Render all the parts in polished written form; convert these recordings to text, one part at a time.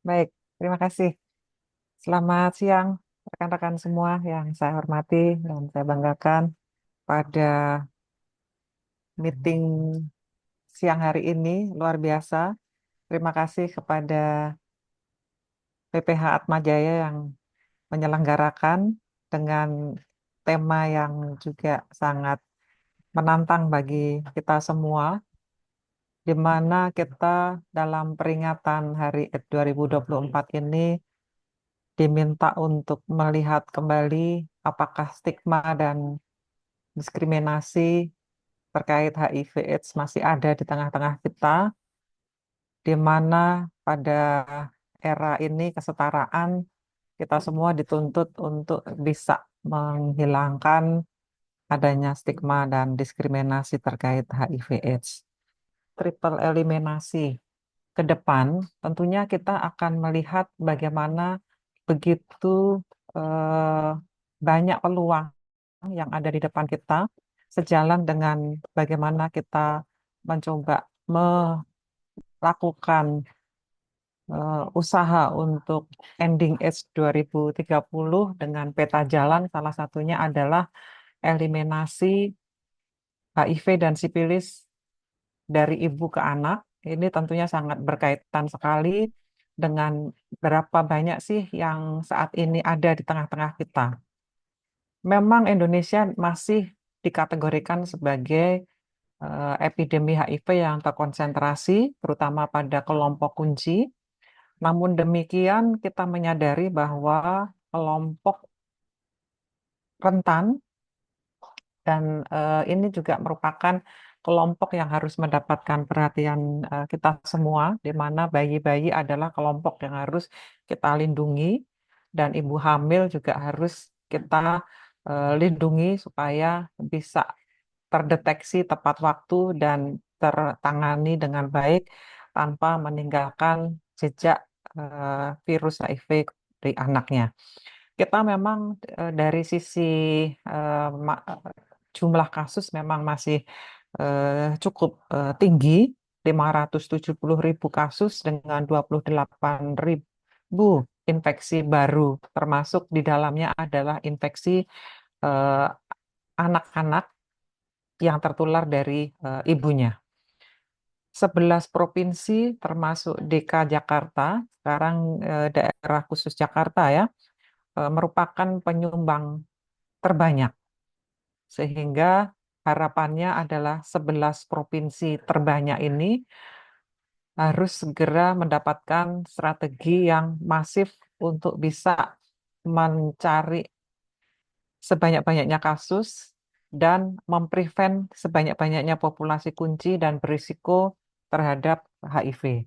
Baik, terima kasih. Selamat siang, rekan-rekan semua yang saya hormati dan saya banggakan pada meeting siang hari ini luar biasa. Terima kasih kepada PPH Atma Jaya yang menyelenggarakan dengan tema yang juga sangat menantang bagi kita semua, di mana kita dalam peringatan Hari AIDS 2024 ini diminta untuk melihat kembali apakah stigma dan diskriminasi terkait HIV/AIDS masih ada di tengah-tengah kita, di mana pada era ini kesetaraan kita semua dituntut untuk bisa menghilangkan adanya stigma dan diskriminasi terkait HIV/AIDS. Triple eliminasi ke depan, tentunya kita akan melihat bagaimana begitu eh, banyak peluang yang ada di depan kita, sejalan dengan bagaimana kita mencoba melakukan usaha untuk ending age 2030 dengan peta jalan, salah satunya adalah eliminasi HIV dan sipilis dari ibu ke anak. Ini tentunya sangat berkaitan sekali dengan berapa banyak sih yang saat ini ada di tengah-tengah kita. Memang Indonesia masih dikategorikan sebagai epidemi HIV yang terkonsentrasi, terutama pada kelompok kunci. Namun demikian, kita menyadari bahwa kelompok rentan dan ini juga merupakan kelompok yang harus mendapatkan perhatian kita semua, di mana bayi-bayi adalah kelompok yang harus kita lindungi, dan ibu hamil juga harus kita lindungi supaya bisa terdeteksi tepat waktu dan tertangani dengan baik tanpa meninggalkan jejak virus HIV di anaknya. Kita memang dari sisi eh, ma- jumlah kasus memang masih cukup tinggi, 570.000 kasus dengan 28.000 infeksi baru, termasuk di dalamnya adalah infeksi eh, anak-anak yang tertular dari ibunya. 11 provinsi termasuk DKI Jakarta, sekarang daerah khusus Jakarta ya, merupakan penyumbang terbanyak. Sehingga harapannya adalah 11 provinsi terbanyak ini harus segera mendapatkan strategi yang masif untuk bisa mencari sebanyak-banyaknya kasus dan memprevent sebanyak-banyaknya populasi kunci dan berisiko terhadap HIV.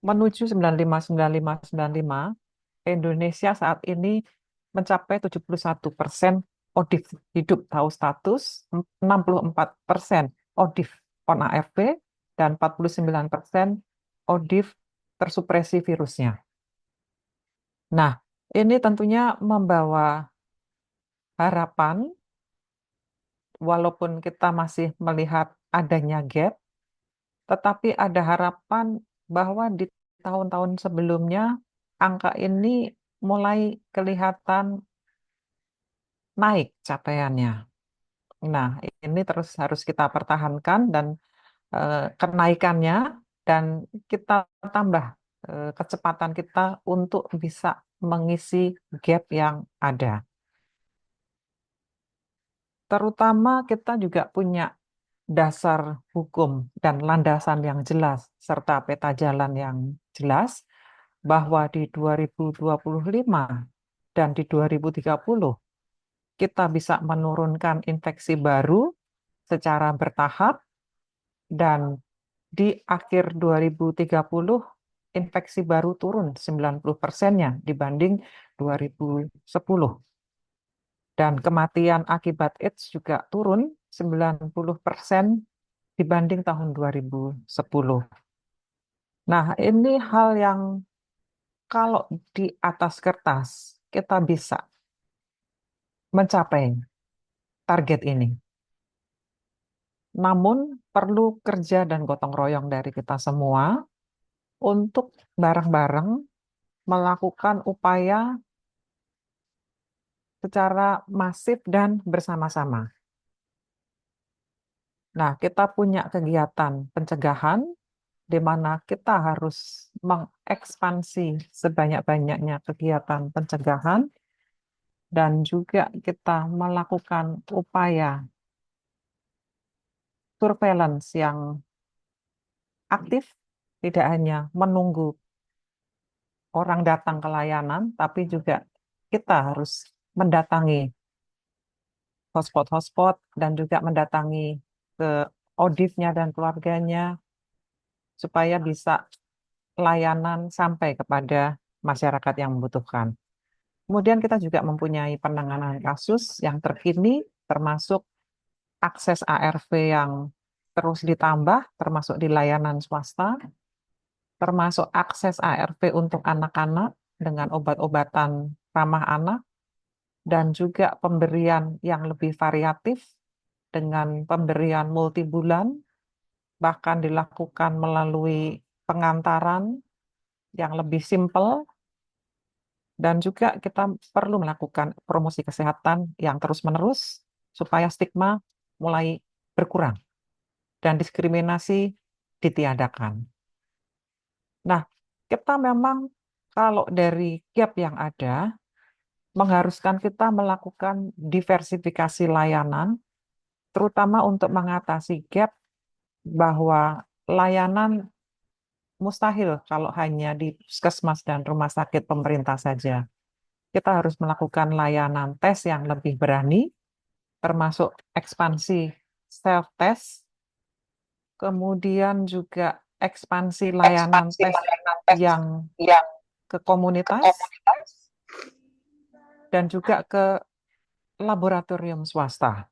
Menuju 95-95-95, Indonesia saat ini mencapai 71% ODIF hidup tahu status, 64% ODIF on ARV, dan 49% ODIF tersupresi virusnya. Nah, ini tentunya membawa harapan, walaupun kita masih melihat adanya gap, tetapi ada harapan bahwa di tahun-tahun sebelumnya angka ini mulai kelihatan naik capaiannya. Nah, ini terus harus kita pertahankan dan kenaikannya, dan kita tambah kecepatan kita untuk bisa mengisi gap yang ada. Terutama kita juga punya dasar hukum dan landasan yang jelas serta peta jalan yang jelas bahwa di 2025 dan di 2030 kita bisa menurunkan infeksi baru secara bertahap, dan di akhir 2030 infeksi baru turun 90%-nya dibanding 2010. Dan kematian akibat AIDS juga turun 90% dibanding tahun 2010. Nah, ini hal yang kalau di atas kertas kita bisa mencapai target ini. Namun perlu kerja dan gotong royong dari kita semua, untuk bareng-bareng melakukan upaya secara masif dan bersama-sama. Nah, kita punya kegiatan pencegahan di mana kita harus mengekspansi sebanyak-banyaknya kegiatan pencegahan dan juga kita melakukan upaya surveillance yang aktif, tidak hanya menunggu orang datang ke layanan, tapi juga kita harus mendatangi hotspot-hotspot dan juga mendatangi ke auditnya dan keluarganya supaya bisa layanan sampai kepada masyarakat yang membutuhkan. Kemudian kita juga mempunyai penanganan kasus yang terkini, termasuk akses ARV yang terus ditambah, termasuk di layanan swasta, termasuk akses ARV untuk anak-anak dengan obat-obatan ramah anak, dan juga pemberian yang lebih variatif dengan pemberian multibulan, bahkan dilakukan melalui pengantaran yang lebih simpel, dan juga kita perlu melakukan promosi kesehatan yang terus-menerus supaya stigma mulai berkurang dan diskriminasi ditiadakan. Nah, kita memang kalau dari gap yang ada, mengharuskan kita melakukan diversifikasi layanan, terutama untuk mengatasi gap bahwa layanan mustahil kalau hanya di puskesmas dan rumah sakit pemerintah saja. Kita harus melakukan layanan tes yang lebih berani, termasuk ekspansi self-test, kemudian juga ekspansi layanan Ekspansi tes layanan tes yang yang ke ke komunitas komunitas. dan juga ke laboratorium swasta.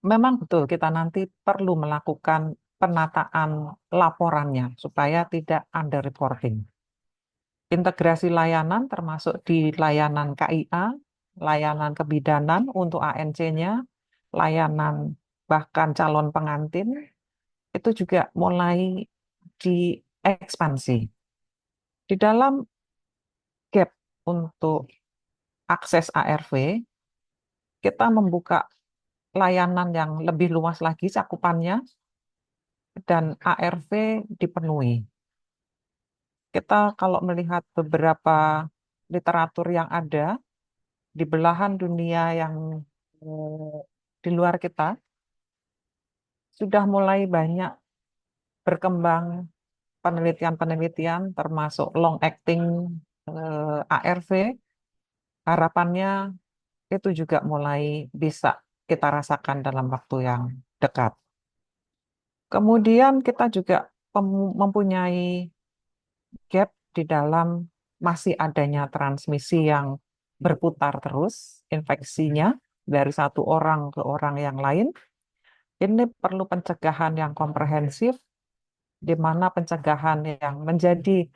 Memang betul kita nanti perlu melakukan penataan laporannya supaya tidak underreporting. Integrasi layanan termasuk di layanan KIA, layanan kebidanan untuk ANC-nya, layanan bahkan calon pengantin, itu juga mulai diekspansi. Di dalam gap untuk akses ARV, kita membuka layanan yang lebih luas lagi cakupannya dan ARV dipenuhi. Kita kalau melihat beberapa literatur yang ada di belahan dunia yang di luar kita, sudah mulai banyak berkembang penelitian-penelitian termasuk long acting ARV. Harapannya itu juga mulai bisa kita rasakan dalam waktu yang dekat. Kemudian kita juga mempunyai gap di dalam masih adanya transmisi yang berputar terus, infeksinya dari satu orang ke orang yang lain. Ini perlu pencegahan yang komprehensif, di mana pencegahan yang menjadi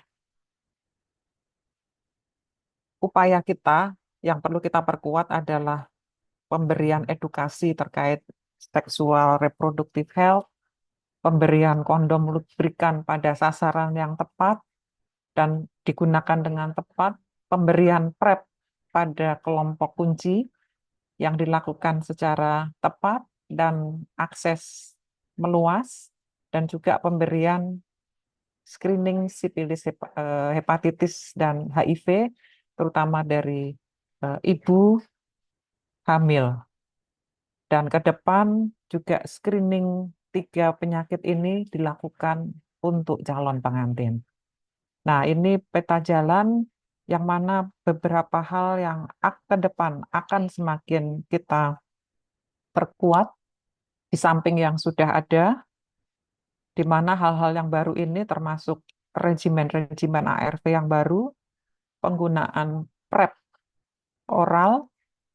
upaya kita yang perlu kita perkuat adalah pemberian edukasi terkait seksual reproductive health, pemberian kondom lubrikan pada sasaran yang tepat dan digunakan dengan tepat, pemberian PrEP pada kelompok kunci yang dilakukan secara tepat dan akses meluas, dan juga pemberian screening sipilis, hepatitis, dan HIV, terutama dari ibu hamil. Dan ke depan juga screening tiga penyakit ini dilakukan untuk calon pengantin. Nah, ini peta jalan yang mana beberapa hal yang ke depan akan semakin kita perkuat di samping yang sudah ada, di mana hal-hal yang baru ini termasuk regimen-regimen ARV yang baru, penggunaan PrEP oral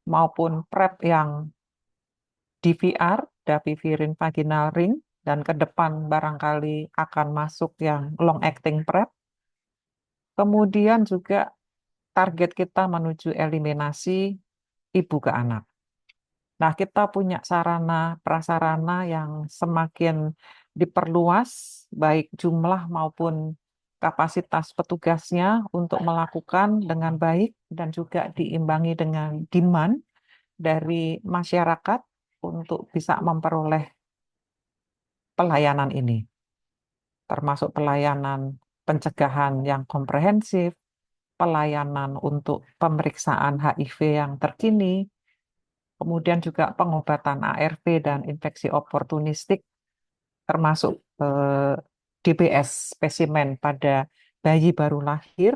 maupun PrEP yang DVR, dapivirin vaginal ring, dan ke depan barangkali akan masuk yang long acting PrEP. Kemudian juga target kita menuju eliminasi ibu ke anak. Nah, kita punya sarana prasarana yang semakin diperluas, baik jumlah maupun kapasitas petugasnya untuk melakukan dengan baik dan juga diimbangi dengan demand dari masyarakat untuk bisa memperoleh pelayanan ini, termasuk pelayanan pencegahan yang komprehensif, pelayanan untuk pemeriksaan HIV yang terkini, kemudian juga pengobatan ARV dan infeksi oportunistik, termasuk DBS spesimen pada bayi baru lahir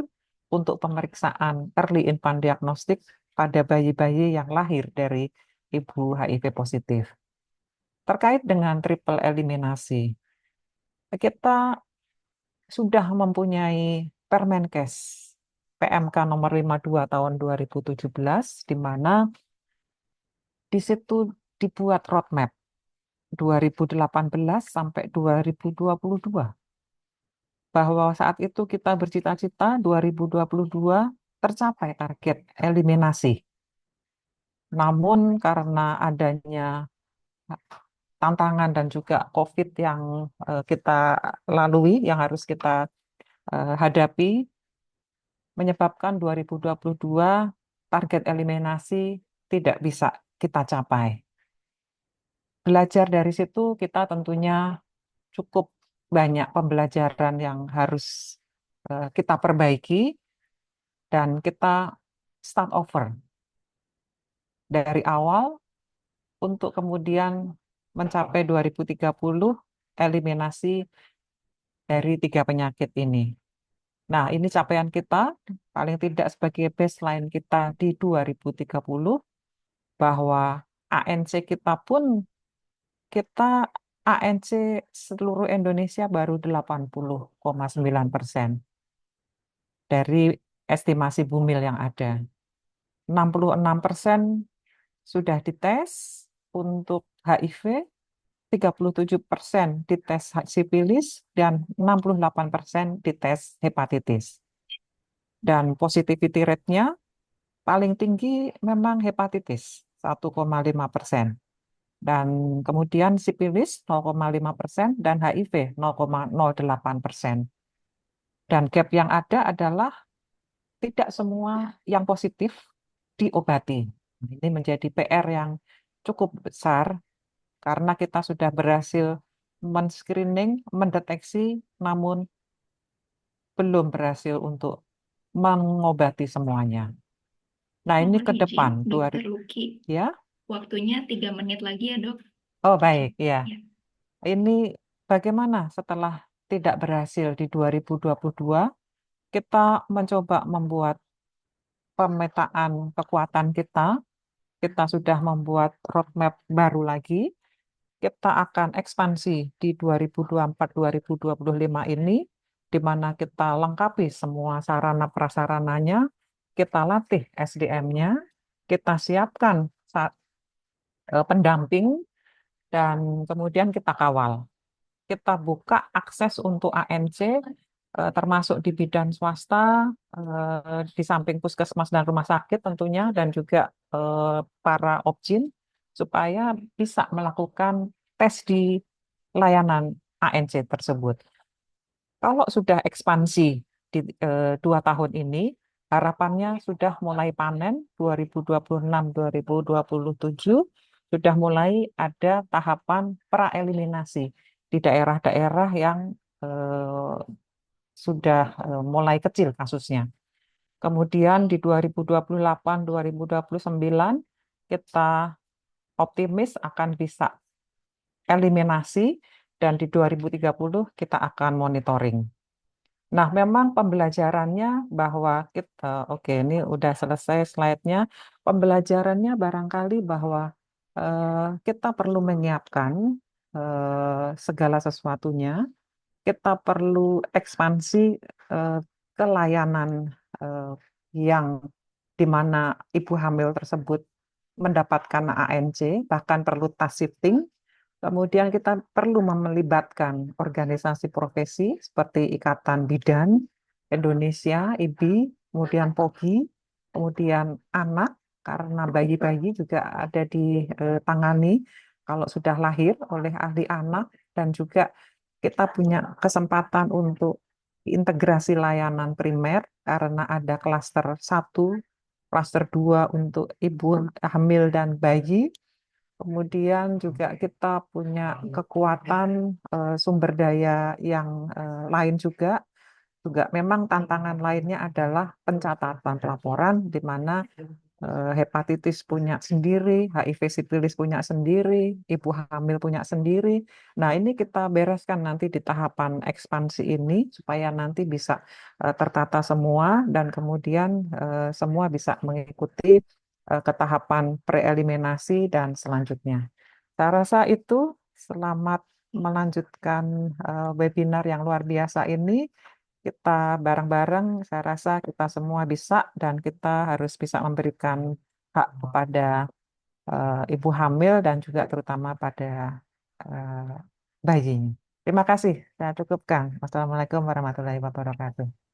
untuk pemeriksaan early infant diagnostic pada bayi-bayi yang lahir dari ibu HIV positif. Terkait dengan triple eliminasi, kita sudah mempunyai Permenkes PMK nomor 52 tahun 2017, di mana di situ dibuat roadmap 2018 sampai 2022, bahwa saat itu kita bercita-cita 2022 tercapai target eliminasi. Namun karena adanya tantangan dan juga COVID yang kita lalui, yang harus kita hadapi, menyebabkan 2022 target eliminasi tidak bisa kita capai. Belajar dari situ kita tentunya cukup banyak pembelajaran yang harus kita perbaiki dan kita start over dari awal untuk kemudian mencapai 2030 eliminasi dari 3 penyakit ini. Nah, ini capaian kita paling tidak sebagai baseline kita di 2030, bahwa ANC kita pun, kita ANC seluruh Indonesia baru 80,9% dari estimasi Bumil yang ada. 66% sudah dites untuk HIV, 37% dites sipilis, dan 68% dites hepatitis. Dan positivity rate-nya paling tinggi memang hepatitis, 1,5%. Dan kemudian sipilis 0,5% dan HIV 0,08%. Dan gap yang ada adalah tidak semua yang positif diobati. Ini menjadi PR yang cukup besar karena kita sudah berhasil men-screening, mendeteksi, namun belum berhasil untuk mengobati semuanya. Nah, ini Mohon ke izin, depan, Dokter Luki. ya. Waktunya 3 menit lagi ya, Dok. Oh, baik, ya. Ya. Ini bagaimana setelah tidak berhasil di 2022, kita mencoba membuat pemetaan kekuatan kita. Kita sudah membuat roadmap baru lagi. Kita akan ekspansi di 2024-2025 ini, di mana kita lengkapi semua sarana prasarananya, kita latih SDM-nya, kita siapkan pendamping, dan kemudian kita kawal. Kita buka akses untuk ANC, termasuk di bidang swasta, di samping puskesmas dan rumah sakit tentunya, dan juga para opjin, supaya bisa melakukan tes di layanan ANC tersebut. Kalau sudah ekspansi di 2 tahun ini, harapannya sudah mulai panen 2026-2027, sudah mulai ada tahapan praeliminasi di daerah-daerah yang eh, sudah mulai kecil kasusnya. Kemudian di 2028-2029 kita optimis akan bisa eliminasi, dan di 2030 kita akan monitoring. Nah, memang pembelajarannya bahwa kita, oke, ini udah selesai slide-nya. Pembelajarannya barangkali bahwa kita perlu menyiapkan segala sesuatunya. Kita perlu ekspansi eh, ke layanan eh, yang di mana ibu hamil tersebut mendapatkan ANC, bahkan perlu task shifting. Kemudian kita perlu melibatkan organisasi profesi seperti Ikatan Bidan Indonesia, IBI, kemudian POGI, kemudian anak, karena bayi-bayi juga ada ditangani kalau sudah lahir oleh ahli anak, dan juga kita punya kesempatan untuk integrasi layanan primer karena ada klaster 1, klaster 2 untuk ibu hamil dan bayi. Kemudian juga kita punya kekuatan sumber daya yang lain juga memang tantangan lainnya adalah pencatatan laporan di mana hepatitis punya sendiri, HIV sipilis punya sendiri, ibu hamil punya sendiri. Nah, ini kita bereskan nanti di tahapan ekspansi ini supaya nanti bisa tertata semua dan kemudian semua bisa mengikuti ke tahapan preeliminasi dan selanjutnya. Saya rasa itu selamat melanjutkan webinar yang luar biasa ini. Kita bareng-bareng, saya rasa kita semua bisa dan kita harus bisa memberikan hak kepada ibu hamil dan juga terutama pada bayinya. Terima kasih, saya cukupkan. Wassalamualaikum warahmatullahi wabarakatuh.